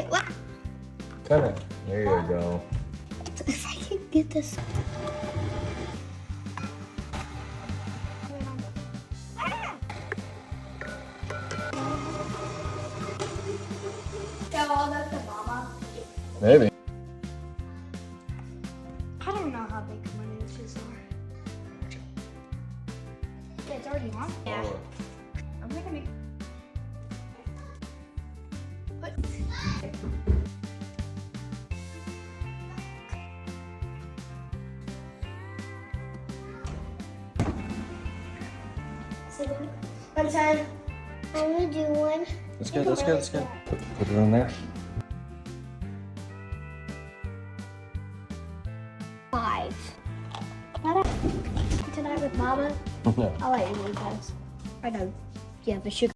Okay, what? There you go. If I can get this. Tell all that to Mama. Maybe. I don't know how big my inches are. Yeah, it's already on. Yeah. I'm gonna make. What? One time. I'm gonna do one. That's good, that's good, that's good. Put it in there. 5. Tonight with Mama. Yeah. I'll let you leave, guys. I know. Yeah, but sugar.